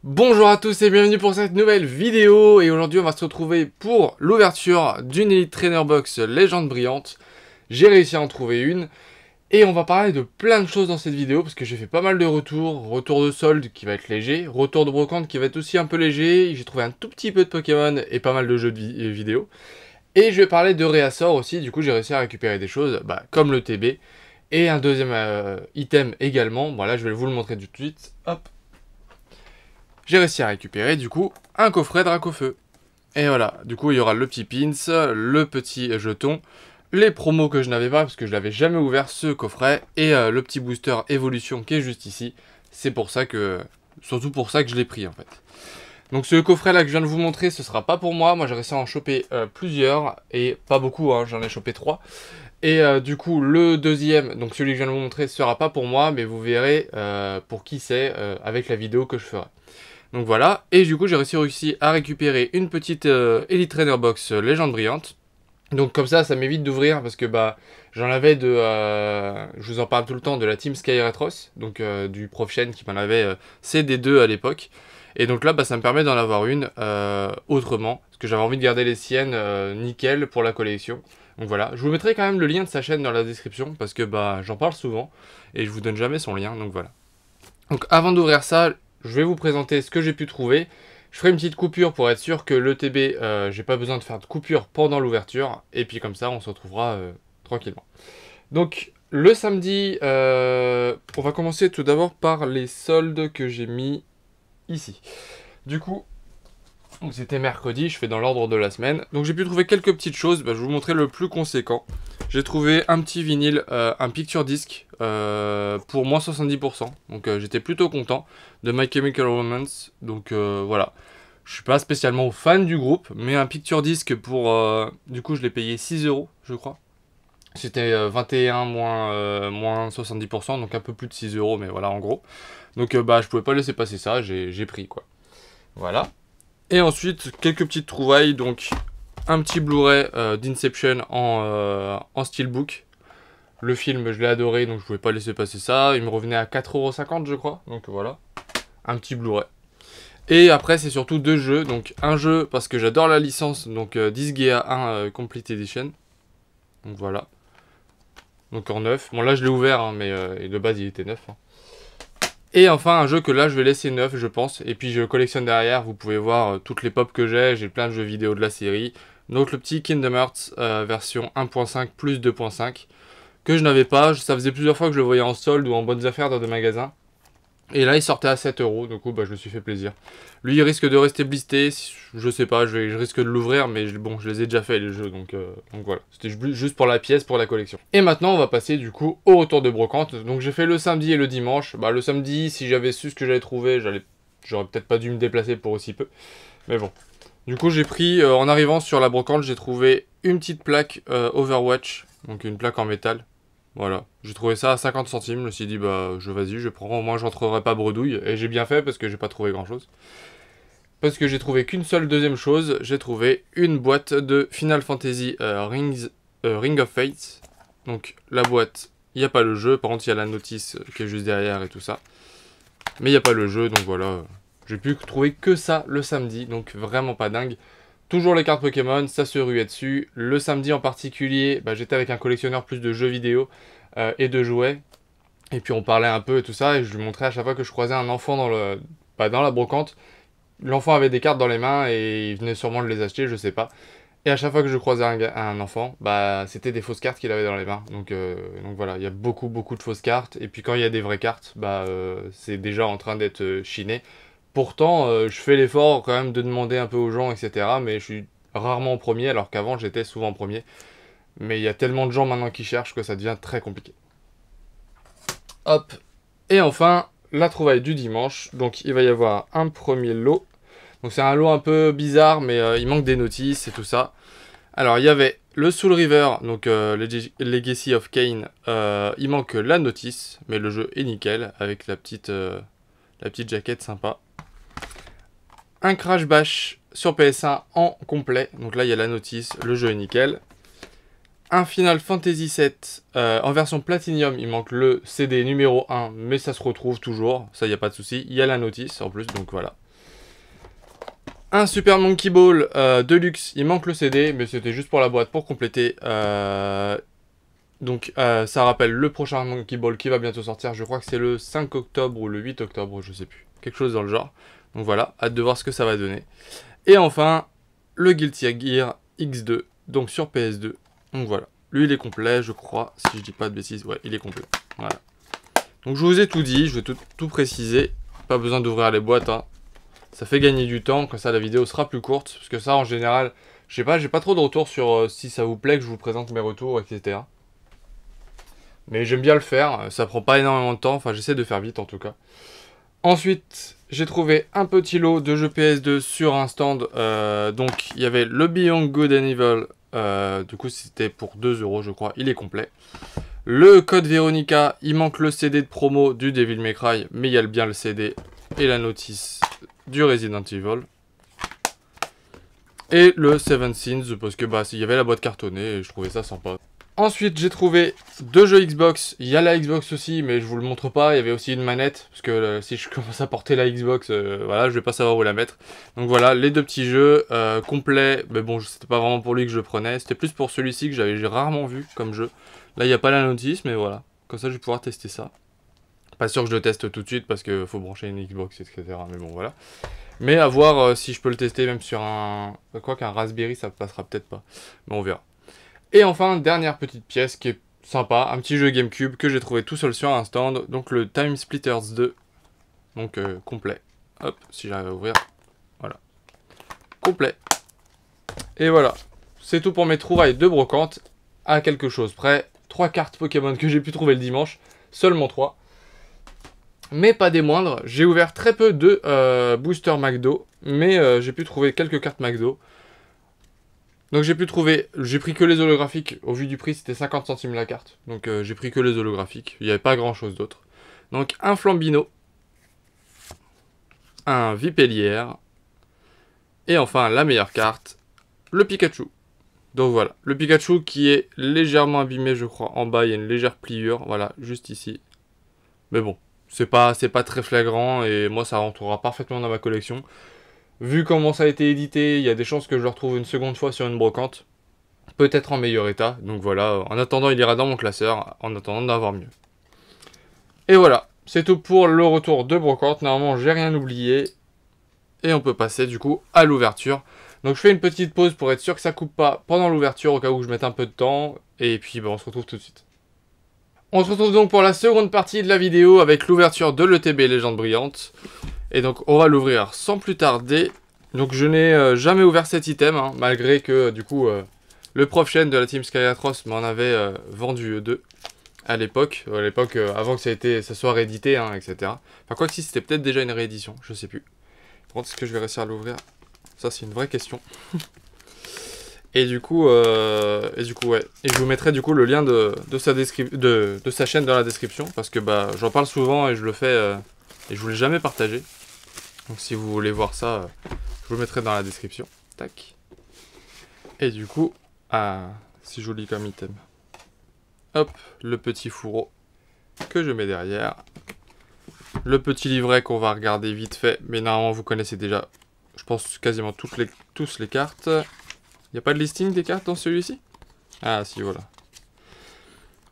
Bonjour à tous et bienvenue pour cette nouvelle vidéo. Et aujourd'hui on va se retrouver pour l'ouverture d'une Elite Trainer Box Légende Brillante. J'ai réussi à en trouver une. Et on va parler de plein de choses dans cette vidéo parce que j'ai fait pas mal de retours. Retour de solde qui va être léger, retour de brocante qui va être aussi un peu léger. J'ai trouvé un tout petit peu de Pokémon et pas mal de jeux de vidéo. Et je vais parler de réassort aussi, du coup j'ai réussi à récupérer des choses comme le TB. Et un deuxième item également. Bon là je vais vous le montrer tout de suite. Hop. J'ai réussi à récupérer du coup un coffret Dracofeu. Et voilà, du coup il y aura le petit pins, le petit jeton, les promos que je n'avais pas parce que je l'avais jamais ouvert ce coffret, et le petit booster évolution qui est juste ici. C'est pour ça que, surtout pour ça que je l'ai pris en fait. Donc ce coffret là que je viens de vous montrer, ce sera pas pour moi j'ai réussi à en choper plusieurs, et pas beaucoup, hein, j'en ai chopé 3. Et du coup le deuxième, donc celui que je viens de vous montrer, sera pas pour moi, mais vous verrez pour qui c'est avec la vidéo que je ferai. Donc voilà, et du coup j'ai réussi à récupérer une petite Elite Trainer Box Légende Brillante. Donc comme ça m'évite d'ouvrir parce que j'en avais de, je vous en parle tout le temps, de la team Sky Retros, donc du Prof Chen qui m'en avait CD2 à l'époque. Et donc là ça me permet d'en avoir une autrement, parce que j'avais envie de garder les siennes nickel pour la collection. Donc voilà, je vous mettrai quand même le lien de sa chaîne dans la description, parce que j'en parle souvent, et je vous donne jamais son lien, donc voilà. Donc avant d'ouvrir ça, je vais vous présenter ce que j'ai pu trouver. Je ferai une petite coupure pour être sûr que le TB, j'ai pas besoin de faire de coupure pendant l'ouverture. Et puis comme ça, on se retrouvera tranquillement. Donc le samedi, on va commencer tout d'abord par les soldes que j'ai mis ici. Du coup, c'était mercredi, je fais dans l'ordre de la semaine. Donc j'ai pu trouver quelques petites choses, je vais vous montrer le plus conséquent. J'ai trouvé un petit vinyle, un picture disc pour moins 70%. Donc j'étais plutôt content de My Chemical Romance. Donc voilà. Je suis pas spécialement fan du groupe, mais un picture disc pour... du coup je l'ai payé 6 € je crois. C'était 21 moins 70%, donc un peu plus de 6 €, mais voilà en gros. Donc je pouvais pas laisser passer ça, j'ai pris quoi. Voilà. Et ensuite, quelques petites trouvailles, donc un petit Blu-ray d'Inception en steelbook. Le film, je l'ai adoré, donc je pouvais pas laisser passer ça. Il me revenait à 4,50 € je crois, donc voilà. Un petit Blu-ray. Et après, c'est surtout deux jeux. Donc un jeu, parce que j'adore la licence, donc Disgaea 1 Complete Edition. Donc voilà. Donc en neuf. Bon là, je l'ai ouvert, hein, mais de base, il était neuf. Hein. Et enfin un jeu que là je vais laisser neuf je pense, et puis je collectionne derrière, vous pouvez voir toutes les pop que j'ai plein de jeux vidéo de la série. Donc le petit Kingdom Hearts version 1.5 plus 2.5, que je n'avais pas, ça faisait plusieurs fois que je le voyais en solde ou en bonnes affaires dans des magasins. Et là il sortait à 7 €, du coup je me suis fait plaisir. Lui il risque de rester blisté, je sais pas, je risque de l'ouvrir, mais bon je les ai déjà fait les jeux, donc voilà. C'était juste pour la pièce, pour la collection. Et maintenant on va passer du coup au retour de brocante. Donc j'ai fait le samedi et le dimanche. Le samedi, si j'avais su ce que j'allais trouver, j'aurais peut-être pas dû me déplacer pour aussi peu. Mais bon. Du coup j'ai pris, en arrivant sur la brocante, j'ai trouvé une petite plaque Overwatch, donc une plaque en métal. Voilà, j'ai trouvé ça à 50 centimes, je me suis dit vas-y, je prends, au moins j'entrerai pas bredouille, et j'ai bien fait parce que j'ai pas trouvé grand chose. Parce que j'ai trouvé qu'une seule deuxième chose, j'ai trouvé une boîte de Final Fantasy Ring of Fate. Donc la boîte, il n'y a pas le jeu, par contre il y a la notice qui est juste derrière et tout ça. Mais il n'y a pas le jeu, donc voilà, j'ai pu trouver que ça le samedi, donc vraiment pas dingue. Toujours les cartes Pokémon, ça se ruait dessus. Le samedi en particulier, j'étais avec un collectionneur plus de jeux vidéo et de jouets. Et puis on parlait un peu et tout ça, et je lui montrais à chaque fois que je croisais un enfant dans la brocante. L'enfant avait des cartes dans les mains et il venait sûrement de les acheter, je sais pas. Et à chaque fois que je croisais un enfant, c'était des fausses cartes qu'il avait dans les mains. Donc voilà, il y a beaucoup de fausses cartes. Et puis quand il y a des vraies cartes, c'est déjà en train d'être chiné. Pourtant, je fais l'effort quand même de demander un peu aux gens, etc. Mais je suis rarement en premier, alors qu'avant j'étais souvent en premier. Mais il y a tellement de gens maintenant qui cherchent que ça devient très compliqué. Hop. Et enfin, la trouvaille du dimanche. Donc il va y avoir un premier lot. Donc c'est un lot un peu bizarre, mais il manque des notices et tout ça. Alors il y avait le Soul River, donc Legacy of Kain. Il manque la notice, mais le jeu est nickel, avec la petite jaquette sympa. Un Crash Bash sur PS1 en complet. Donc là il y a la notice, le jeu est nickel. Un Final Fantasy VII en version Platinum, il manque le CD numéro 1, mais ça se retrouve toujours, ça il n'y a pas de souci. Il y a la notice en plus, donc voilà. un Super Monkey Ball Deluxe, il manque le CD, mais c'était juste pour la boîte, pour compléter. Donc ça rappelle le prochain Monkey Ball qui va bientôt sortir, je crois que c'est le 5 octobre ou le 8 octobre, je sais plus. Quelque chose dans le genre. Donc voilà, hâte de voir ce que ça va donner. Et enfin, le Guilty Gear X2, donc sur PS2. Donc voilà, lui il est complet, je crois, si je dis pas de bêtises, ouais, il est complet. Voilà. Donc je vous ai tout dit, je vais tout préciser. Pas besoin d'ouvrir les boîtes, hein. Ça fait gagner du temps, comme ça la vidéo sera plus courte. Parce que ça, en général, je sais pas, j'ai pas trop de retours sur si ça vous plaît que je vous présente mes retours, etc. Mais j'aime bien le faire, ça prend pas énormément de temps, enfin j'essaie de faire vite en tout cas. Ensuite, j'ai trouvé un petit lot de jeux PS2 sur un stand. Donc il y avait le Beyond Good and Evil, du coup c'était pour 2 € je crois, il est complet. Le code Veronica, il manque le CD de promo du Devil May Cry, mais il y a bien le CD et la notice du Resident Evil. Et le Seven Sins, parce que bah il y avait la boîte cartonnée et je trouvais ça sympa. Ensuite, j'ai trouvé 2 jeux Xbox. Il y a la Xbox aussi, mais je vous le montre pas. Il y avait aussi une manette, parce que si je commence à porter la Xbox, voilà, je vais pas savoir où la mettre. Donc voilà, les 2 petits jeux complets. Mais bon, c'était pas vraiment pour lui que je le prenais. C'était plus pour celui-ci que j'ai rarement vu comme jeu. Là, il n'y a pas la notice, mais voilà. Comme ça, je vais pouvoir tester ça. Pas sûr que je le teste tout de suite, parce qu'il faut brancher une Xbox, etc. Mais bon, voilà. Mais à voir si je peux le tester même sur un... Quoi qu'un Raspberry, ça passera peut-être pas. Mais on verra. Et enfin, dernière petite pièce qui est sympa, un petit jeu GameCube que j'ai trouvé tout seul sur un stand, donc le Time Splitters 2, donc complet. Hop, si j'arrive à ouvrir, voilà, complet. Et voilà, c'est tout pour mes trouvailles de brocante, à quelque chose près. 3 cartes Pokémon que j'ai pu trouver le dimanche, seulement 3. Mais pas des moindres, j'ai ouvert très peu de boosters McDo, mais j'ai pu trouver quelques cartes McDo. Donc j'ai pu trouver, j'ai pris que les holographiques, au vu du prix c'était 50 centimes la carte, donc j'ai pris que les holographiques, il n'y avait pas grand chose d'autre. Donc un Flambino, un Vipellière, et enfin la meilleure carte, le Pikachu. Donc voilà, le Pikachu qui est légèrement abîmé je crois, en bas il y a une légère pliure, voilà, juste ici. Mais bon, c'est pas très flagrant et moi ça rentrera parfaitement dans ma collection. Vu comment ça a été édité, il y a des chances que je le retrouve une seconde fois sur une brocante. Peut-être en meilleur état. Donc voilà, en attendant, il ira dans mon classeur, en attendant d'avoir mieux. Et voilà, c'est tout pour le retour de brocante. Normalement, j'ai rien oublié. Et on peut passer du coup à l'ouverture. Donc je fais une petite pause pour être sûr que ça coupe pas pendant l'ouverture, au cas où je mette un peu de temps. Et puis on se retrouve tout de suite. On se retrouve donc pour la seconde partie de la vidéo avec l'ouverture de l'ETB Légende Brillante. Et donc on va l'ouvrir sans plus tarder. Donc je n'ai jamais ouvert cet item, hein, malgré que du coup le prof chaîne de la team Skyatros m'en avait vendu 2 à l'époque. Avant que ça soit réédité, hein, etc. Enfin quoi que si c'était peut-être déjà une réédition, je sais plus. Par contre est-ce que je vais réussir à l'ouvrir? Ça c'est une vraie question. Et du coup ouais. Et je vous mettrai du coup le lien de sa chaîne dans la description. Parce que bah j'en parle souvent et je le fais et je vous l'ai jamais partagé. Donc si vous voulez voir ça, je vous le mettrai dans la description. Tac. Et du coup, c'est joli comme item. Hop, le petit fourreau que je mets derrière. Le petit livret qu'on va regarder vite fait. Mais normalement, vous connaissez déjà, je pense, quasiment tous les cartes. Il n'y a pas de listing des cartes dans celui-ci? Ah si, voilà.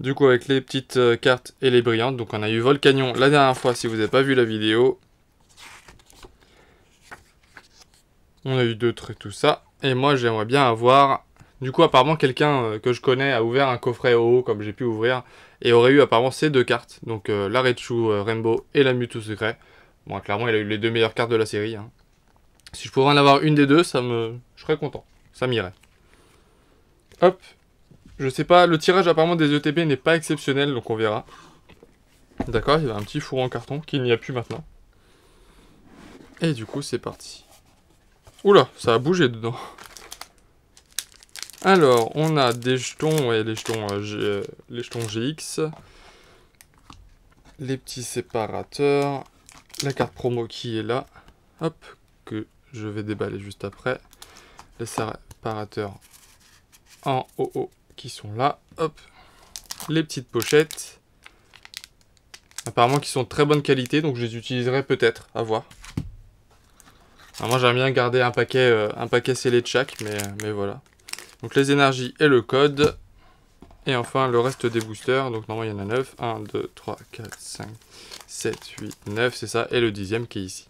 Du coup, avec les petites cartes et les brillantes. Donc on a eu Volcanion la dernière fois, si vous n'avez pas vu la vidéo. On a eu d'autres et tout ça. Et moi, j'aimerais bien avoir... Du coup, apparemment, quelqu'un que je connais a ouvert un coffret haut, comme j'ai pu ouvrir, et aurait eu apparemment ces 2 cartes. Donc, la Raichu Rainbow et la Mewtwo Secret. Bon, clairement, il a eu les 2 meilleures cartes de la série. Hein. Si je pouvais en avoir une des 2, je serais content. Ça m'irait. Hop. Je sais pas, le tirage apparemment des ETB n'est pas exceptionnel, donc on verra. D'accord, il y avait un petit four en carton, qu'il n'y a plus maintenant. Et du coup, c'est parti. Oula, ça a bougé dedans. Alors, on a des jetons, ouais, les jetons GX. Les petits séparateurs. La carte promo qui est là. Hop, que je vais déballer juste après. Les séparateurs en OO qui sont là. Hop. Les petites pochettes. Apparemment qui sont de très bonne qualité, donc je les utiliserai peut-être, à voir. Alors moi j'aime bien garder un paquet scellé de chaque, mais voilà. Donc les énergies et le code. Et enfin le reste des boosters. Donc normalement il y en a 9. 1, 2, 3, 4, 5, 7, 8, 9, c'est ça. Et le 10e qui est ici.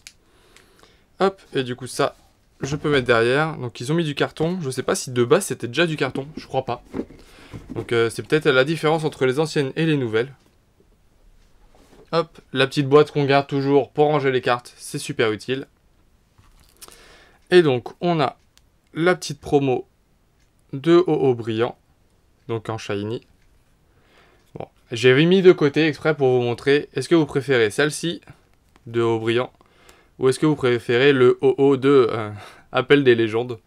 Hop, et du coup ça, je peux mettre derrière. Donc ils ont mis du carton. Je sais pas si de base c'était déjà du carton. Je crois pas. Donc c'est peut-être la différence entre les anciennes et les nouvelles. Hop, la petite boîte qu'on garde toujours pour ranger les cartes. C'est super utile. Et donc on a la petite promo de OO brillant. Donc en shiny. Bon, j'ai mis de côté exprès pour vous montrer. Est-ce que vous préférez celle-ci de OO brillant ou est-ce que vous préférez le OO de Appel des légendes?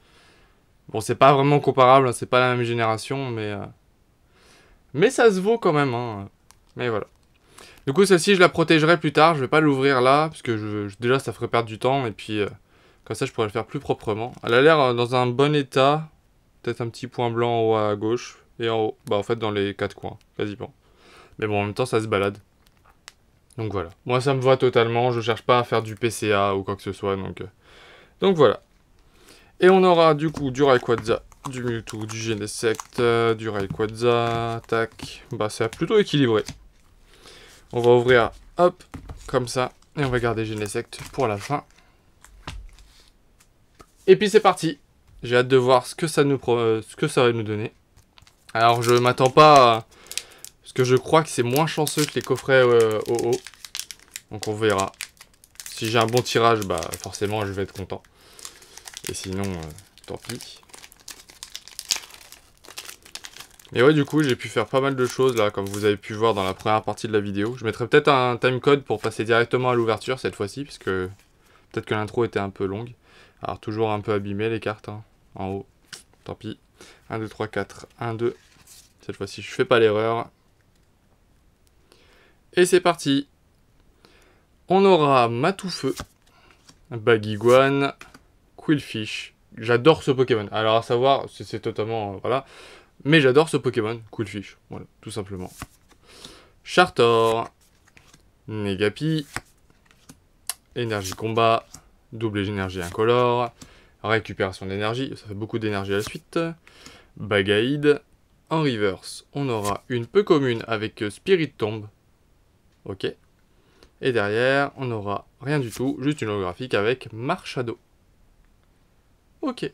Bon, c'est pas vraiment comparable, hein, c'est pas la même génération, mais ça se vaut quand même. Hein. Mais voilà. Du coup, celle-ci, je la protégerai plus tard. Je vais pas l'ouvrir là, parce que déjà, ça ferait perdre du temps. Et puis, comme ça, je pourrais le faire plus proprement. Elle a l'air dans un bon état. Peut-être un petit point blanc en haut à gauche. Et en haut, bah en fait, dans les 4 coins, quasiment. Mais bon, en même temps, ça se balade. Donc voilà. Moi, ça me va totalement. Je cherche pas à faire du PCA ou quoi que ce soit. Donc voilà. Et on aura du coup du Rayquaza, du Mewtwo, du Genesect, du Rayquaza, tac. Bah c'est plutôt équilibré. On va ouvrir, hop, comme ça. Et on va garder Genesect pour la fin. Et puis c'est parti. J'ai hâte de voir ce que ça va nous donner. Alors je m'attends pas à... Parce que je crois que c'est moins chanceux que les coffrets OO. Donc on verra. Si j'ai un bon tirage, bah forcément je vais être content. Et sinon, tant pis. Mais ouais, du coup, j'ai pu faire pas mal de choses, là, comme vous avez pu voir dans la première partie de la vidéo. Je mettrai peut-être un timecode pour passer directement à l'ouverture, cette fois-ci, puisque peut-être que l'intro était un peu longue. Alors, toujours un peu abîmé, les cartes, hein, en haut. Tant pis. 1, 2, 3, 4, 1, 2. Cette fois-ci, je fais pas l'erreur. Et c'est parti. On aura Matoufeu, Baguiguane, Quillfish. J'adore ce Pokémon. Alors à savoir, c'est totalement... voilà. Mais j'adore ce Pokémon, Quillfish. Voilà, tout simplement. Chartor. Negapi. Énergie combat. Double énergie incolore. Récupération d'énergie. Ça fait beaucoup d'énergie à la suite. Bagaïde. En reverse, on aura une peu commune avec Spirit Tomb. Ok. Et derrière, on aura rien du tout, juste une holographique avec Marshado. Ok.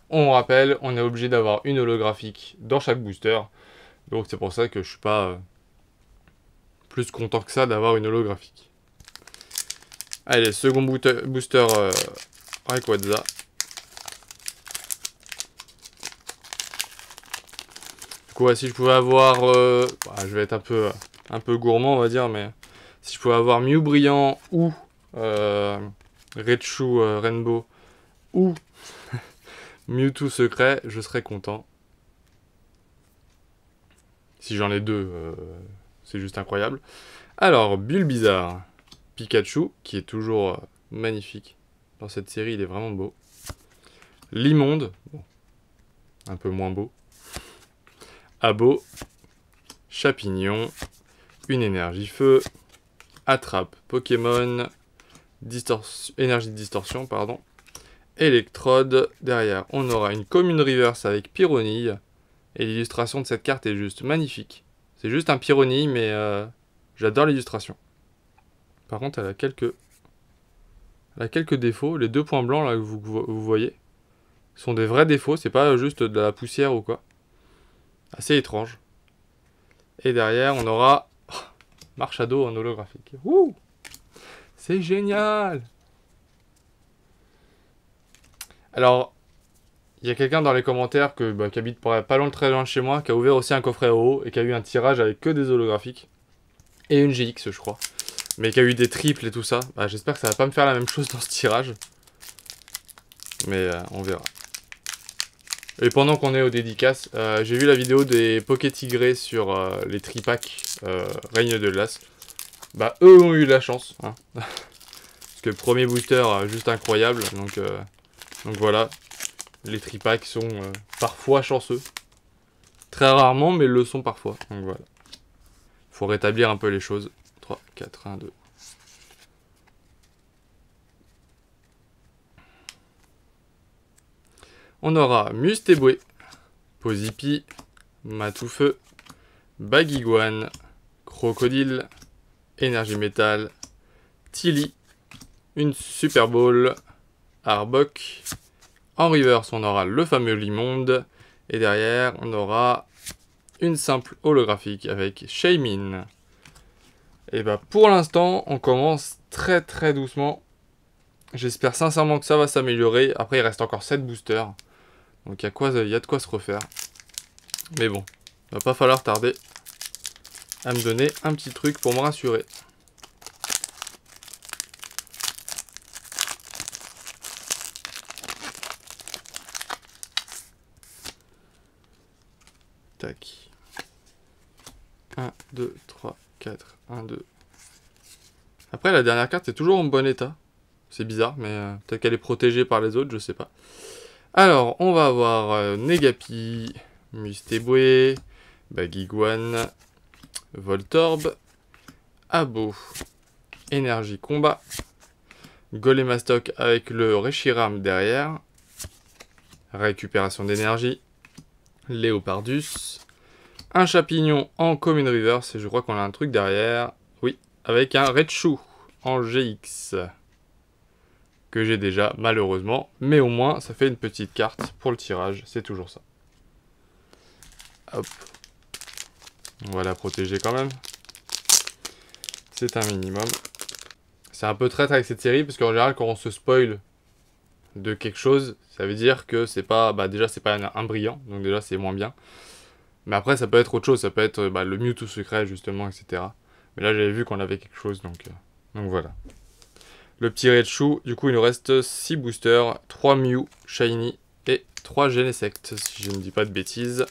On rappelle, on est obligé d'avoir une holographique dans chaque booster. Donc c'est pour ça que je suis pas plus content que ça d'avoir une holographique. Allez, second booster Rayquaza. Du coup, si je pouvais avoir... je vais être un peu gourmand, on va dire, mais... Si je pouvais avoir Mew brillant ou Raichu Rainbow ou Mewtwo secret, je serais content. Si j'en ai deux, c'est juste incroyable. Alors, Bulbizarre, Pikachu, qui est toujours magnifique. Dans cette série, il est vraiment beau. Limonde, bon, un peu moins beau. Abo, Chapignon, une énergie feu, Attrape Pokémon, énergie de distorsion, pardon. Électrode, derrière on aura une commune reverse avec Pyronille. Et l'illustration de cette carte est juste magnifique. C'est juste un Pyronille, mais j'adore l'illustration. Par contre, elle a quelques défauts. Les deux points blancs là que vous voyez sont des vrais défauts, c'est pas juste de la poussière ou quoi. Assez étrange. Et derrière, on aura Marshado en holographique. Wouh! C'est génial! Alors, il y a quelqu'un dans les commentaires qui habite pas loin, très loin de chez moi, qui a ouvert aussi un coffret OO et qui a eu un tirage avec que des holographiques. Et une GX, je crois. Mais qui a eu des triples et tout ça. Bah, j'espère que ça va pas me faire la même chose dans ce tirage. Mais on verra. Et pendant qu'on est aux dédicaces, j'ai vu la vidéo des Poké-Tigrés sur les tripacks Règne de glace. Bah, eux ont eu la chance. Hein. Parce que le premier booster, juste incroyable. Donc voilà. Les tripacks sont parfois chanceux. Très rarement, mais ils le sont parfois. Donc voilà. Faut rétablir un peu les choses. 3, 4, 1, 2. On aura Mustéboué, Pozipi, Matoufeu, Baguiguane, Crocodile, Énergie Métal, Tilly, une Super Bowl, Arbok. En reverse, on aura le fameux Limonde. Et derrière, on aura une simple holographique avec Shaymin. Et bah pour l'instant, on commence très très doucement. J'espère sincèrement que ça va s'améliorer. Après, il reste encore 7 boosters. Donc il y a de quoi se refaire. Mais bon, il va pas falloir tarder à me donner un petit truc pour me rassurer. Tac. 1, 2, 3, 4, 1, 2. Après, la dernière carte est toujours en bon état. C'est bizarre, mais peut-être qu'elle est protégée par les autres, je sais pas. Alors, on va avoir Negapi, Mustéboué, Baguiguane, Voltorb, Abo, Énergie Combat, Golémastoc avec le Reshiram derrière, Récupération d'énergie, Léopardus, un Chapignon en Common Reverse, et je crois qu'on a un truc derrière, oui, avec un Raichu en GX, que j'ai déjà malheureusement, mais au moins ça fait une petite carte pour le tirage, c'est toujours ça. Hop. On va la protéger quand même. C'est un minimum. C'est un peu traître avec cette série, parce qu'en général, quand on se spoil de quelque chose, ça veut dire que c'est pas... Bah déjà, c'est pas un brillant, donc déjà, c'est moins bien. Mais après, ça peut être autre chose, ça peut être le Mewtwo secret, justement, etc. Mais là, j'avais vu qu'on avait quelque chose, donc voilà. Le petit Raichu, du coup, il nous reste 6 boosters, 3 Mew, Shiny et 3 Genesect, si je ne dis pas de bêtises.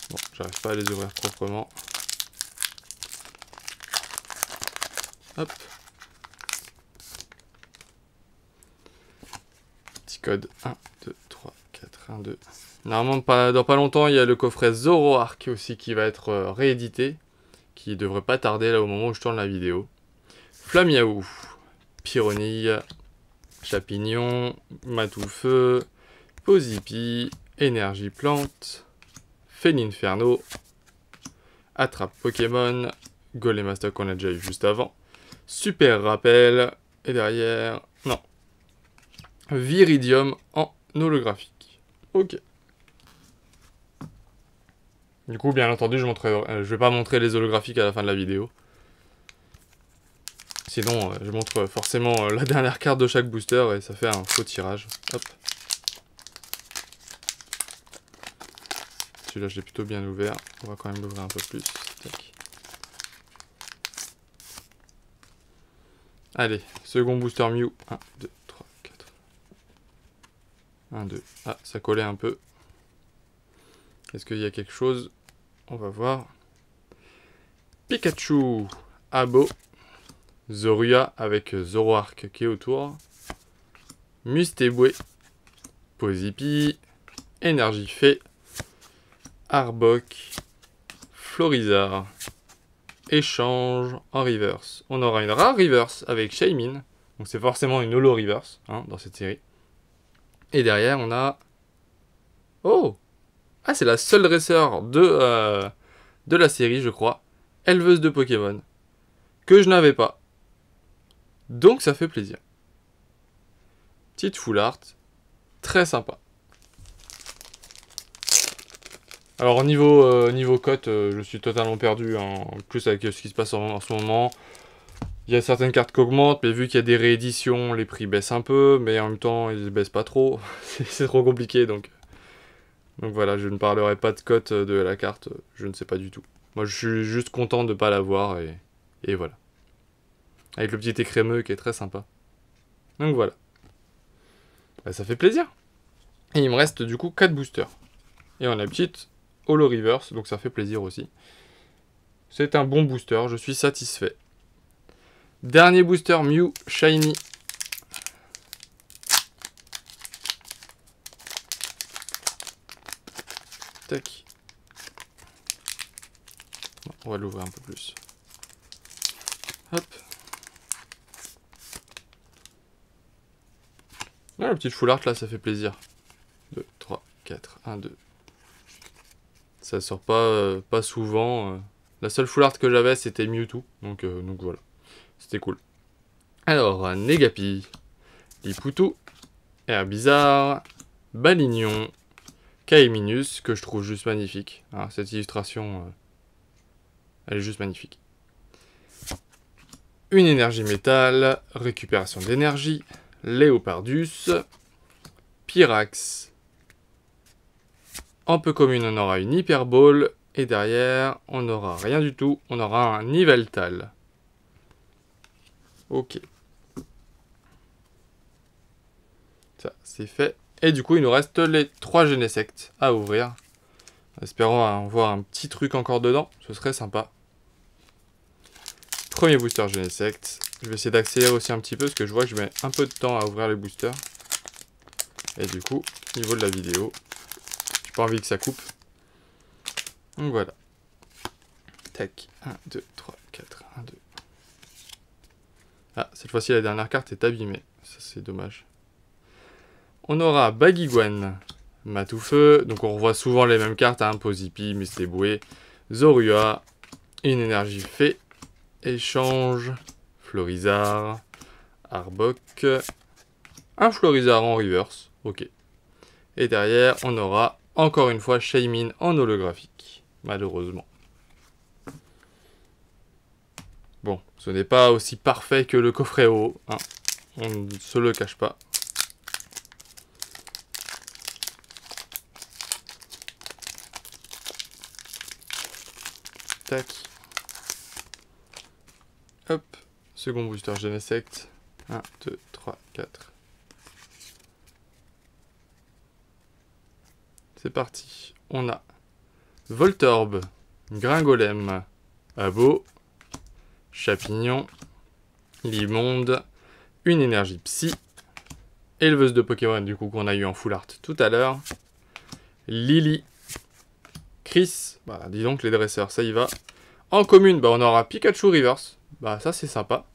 Bon, j'arrive pas à les ouvrir proprement. Hop. Petit code 1, 2, 3, 4, 1, 2. Normalement, dans pas longtemps, il y a le coffret Zoroark aussi qui va être réédité. Qui devrait pas tarder là au moment où je tourne la vidéo. Flamiaou, Pyronille, Chapignon, Matoufeu, Pozipi, Énergie Plante, Féninferno, Attrape Pokémon, Golémastoc qu'on a déjà eu juste avant, Super Rappel, et derrière, non, Viridium en holographique. Ok. Du coup, bien entendu, je vais pas montrer les holographiques à la fin de la vidéo. Sinon, je montre forcément la dernière carte de chaque booster et ça fait un faux tirage. Hop. Celui-là, je l'ai plutôt bien ouvert. On va quand même l'ouvrir un peu plus. Tac. Allez, second booster Mew. 1, 2, 3, 4. 1, 2. Ah, ça collait un peu. Est-ce qu'il y a quelque chose? On va voir. Pikachu, Abo, Zorua avec Zoroark qui est autour. Mustéboué, Pozipi, Énergie Fée, Arbok, Florizard. Échange en reverse. On aura une rare reverse avec Shaymin. Donc c'est forcément une holo reverse dans cette série. Et derrière on a... Oh! Ah, c'est la seule dresseur de la série, je crois. Éleveuse de Pokémon. Que je n'avais pas. Donc ça fait plaisir. Petite full art. Très sympa. Alors niveau cote, je suis totalement perdu. En plus avec ce qui se passe en ce moment. Il y a certaines cartes qui augmentent, mais vu qu'il y a des rééditions, les prix baissent un peu. Mais en même temps, ils ne baissent pas trop. C'est trop compliqué, donc voilà, je ne parlerai pas de cote de la carte. Je ne sais pas du tout. Moi, je suis juste content de ne pas l'avoir. Et voilà. Avec le petit écrémeux qui est très sympa. Donc voilà. Bah, ça fait plaisir. Et il me reste du coup 4 boosters. Et on a une petite holo reverse, donc ça fait plaisir aussi. C'est un bon booster, je suis satisfait. Dernier booster Mew Shiny. Tac. Bon, on va l'ouvrir un peu plus. Hop. Ouais, la petite full art là, ça fait plaisir. 2, 3, 4, 1, 2. Ça sort pas souvent. La seule full art que j'avais, c'était Mewtwo. Donc voilà. C'était cool. Alors, Negapi, Liputu, Herbizarre, Balignon, Kaiminus, que je trouve juste magnifique. Hein, cette illustration, elle est juste magnifique. Une énergie métal, récupération d'énergie, Léopardus, Pyrax. En peu commune, on aura une Hyperball. Et derrière, on n'aura rien du tout. On aura un Yveltal. Ok. Ça, c'est fait. Et du coup, il nous reste les 3 Genesect à ouvrir. Espérons en voir un petit truc encore dedans. Ce serait sympa. Premier booster Genesect. Je vais essayer d'accélérer aussi un petit peu parce que je vois que je mets un peu de temps à ouvrir les boosters. Et du coup, niveau de la vidéo, j'ai pas envie que ça coupe. Donc voilà. Tac. 1, 2, 3, 4, 1, 2. Ah, cette fois-ci, la dernière carte est abîmée. Ça, c'est dommage. On aura Baguiguan, Matoufeu. Donc, on revoit souvent les mêmes cartes. Hein, Pozipi, Mistéboué, Zorua. Une énergie fée. Échange. Florizard. Arbok. Un Florizard en reverse. Ok. Et derrière, on aura encore une fois Shaymin en holographique. Malheureusement. Bon, ce n'est pas aussi parfait que le coffret haut. Hein. On ne se le cache pas. Tac. Hop. Second booster Genesect. 1, 2, 3, 4. C'est parti. On a Voltorb, Gringolem, Abo, Chapignon, Limonde, une énergie psy, éleveuse de Pokémon du coup qu'on a eu en full art tout à l'heure, Lily, Chris, bah dis donc les dresseurs, ça y va. En commune, bah on aura Pikachu Reverse, bah ça c'est sympa.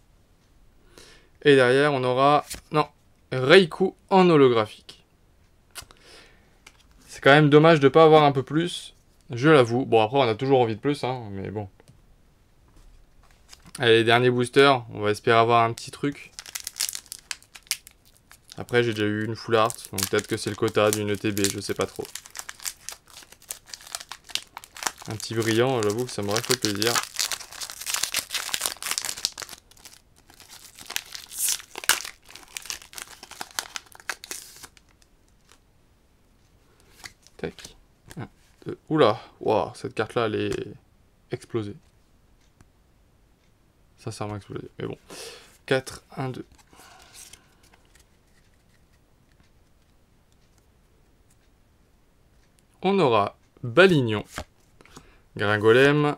Et derrière on aura, non, Raikou en holographique. C'est quand même dommage de ne pas avoir un peu plus, je l'avoue. Bon après on a toujours envie de plus, hein, mais bon. Allez, dernier booster, on va espérer avoir un petit truc. Après, j'ai déjà eu une full art, donc peut-être que c'est le quota d'une ETB, je sais pas trop. Un petit brillant, j'avoue que ça m'aurait fait plaisir. Tac. 1, 2. Oula, wow, cette carte-là, elle est explosée. Sincèrement explosé, mais bon. 4, 1, 2. On aura Balignon, Gringolem,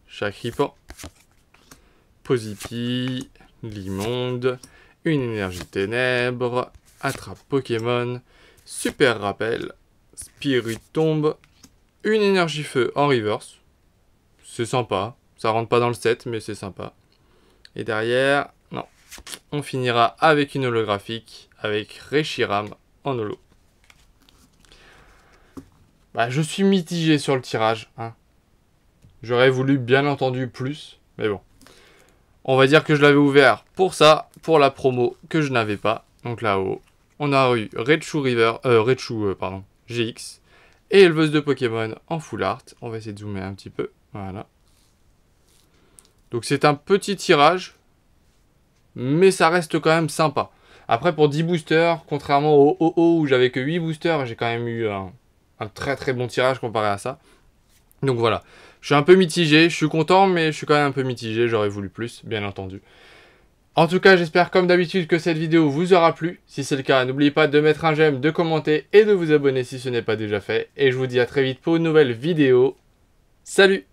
Chakripan, Pozipi, Limonde, une énergie ténèbres, attrape Pokémon, super rappel, Spiritombe, une énergie feu en reverse. C'est sympa, ça rentre pas dans le set, mais c'est sympa. Et derrière, non, on finira avec une holographique, avec Reshiram en holo. Bah, je suis mitigé sur le tirage. Hein. J'aurais voulu bien entendu plus, mais bon. On va dire que je l'avais ouvert pour ça, pour la promo que je n'avais pas. Donc là-haut, on a eu Raichu, GX et éleveuse de Pokémon en full art. On va essayer de zoomer un petit peu. Voilà. Donc c'est un petit tirage, mais ça reste quand même sympa. Après pour 10 boosters, contrairement au OO où j'avais que 8 boosters, j'ai quand même eu un très très bon tirage comparé à ça. Donc voilà, je suis un peu mitigé, je suis content mais je suis quand même un peu mitigé, j'aurais voulu plus, bien entendu. En tout cas, j'espère comme d'habitude que cette vidéo vous aura plu. Si c'est le cas, n'oubliez pas de mettre un j'aime, de commenter et de vous abonner si ce n'est pas déjà fait. Et je vous dis à très vite pour une nouvelle vidéo. Salut!